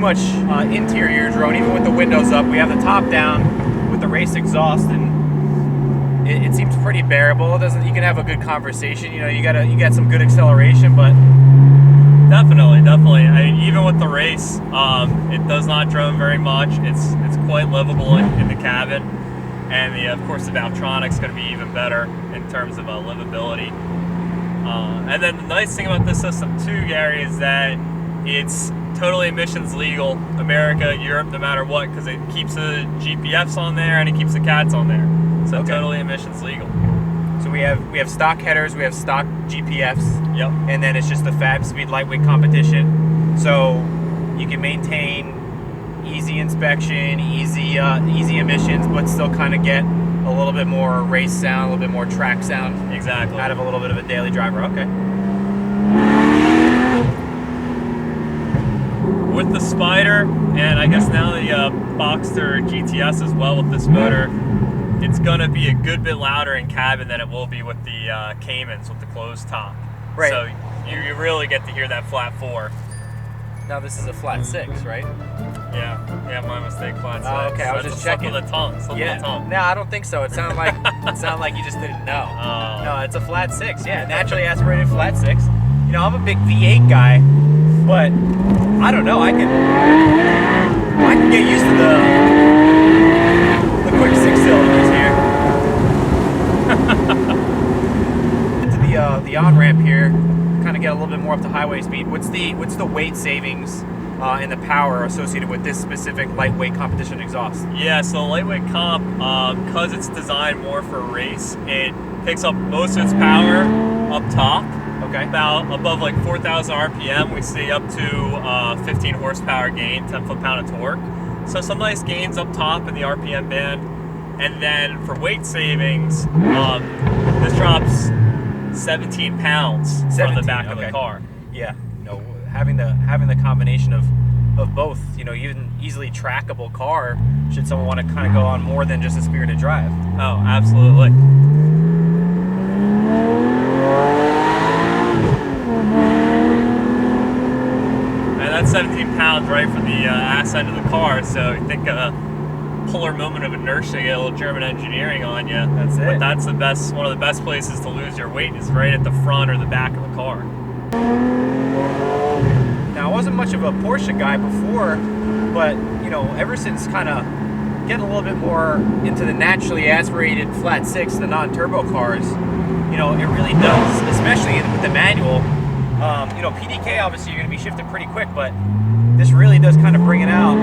much interior drone, even with the windows up. We have the top down with the race exhaust, and it seems pretty bearable. It doesn't. You can have a good conversation. You know, you got some good acceleration, but definitely. I mean, even with the race, it does not drone very much. It's quite livable in the cabin, and of course the Valvetronics going to be even better in terms of livability. And then the nice thing about this system too, Gary, is that it's totally emissions legal, America, Europe, no matter what, because it keeps the GPFs on there and it keeps the CATs on there. So okay. Totally emissions legal. So we have stock headers, we have stock GPFs, yep, and then it's just the Fabspeed lightweight competition. So you can maintain easy inspection, easy emissions, but still kind of get a little bit more race sound, a little bit more track sound. Exactly. Out of a little bit of a daily driver. Okay. With the Spyder, and I guess now the Boxster GTS as well with this motor, it's going to be a good bit louder in cabin than it will be with the Caymans with the closed top. Right. So you really get to hear that flat 4. Now this is a flat 6, right? Yeah, my mistake, flat 6. Oh, okay, I was just checking. Slip of the tongue. No, I don't think so. It sounded like you just didn't know. Oh. No, it's a flat 6. Yeah, naturally aspirated flat 6. You know, I'm a big V8 guy, but I don't know. I can get used to the quick 6 cylinders here. Into the on ramp here, kind of get a little bit more up to highway speed. What's the weight savings and the power associated with this specific lightweight competition exhaust? Yeah, so lightweight comp, because it's designed more for a race, it picks up most of its power up top. Okay. About above like 4,000 RPM, we see up to 15 horsepower gain, 10 foot-pound of torque. So some nice gains up top in the RPM band. And then for weight savings, this drops 17 pounds from the back of the car. Yeah, you know, having the combination of both, you know, even easily trackable car, should someone want to kind of go on more than just a spirited drive. Oh, absolutely. And that's 17 pounds right for the ass end of the car, so I think polar moment of inertia, get a little German engineering on you. That's it. But that's one of the best places to lose your weight is right at the front or the back of the car. Now, I wasn't much of a Porsche guy before, but you know, ever since kind of getting a little bit more into the naturally aspirated flat 6, the non-turbo cars, you know, it really does, especially with the manual. You know, PDK obviously you're going to be shifting pretty quick, but this really does kind of bring it out.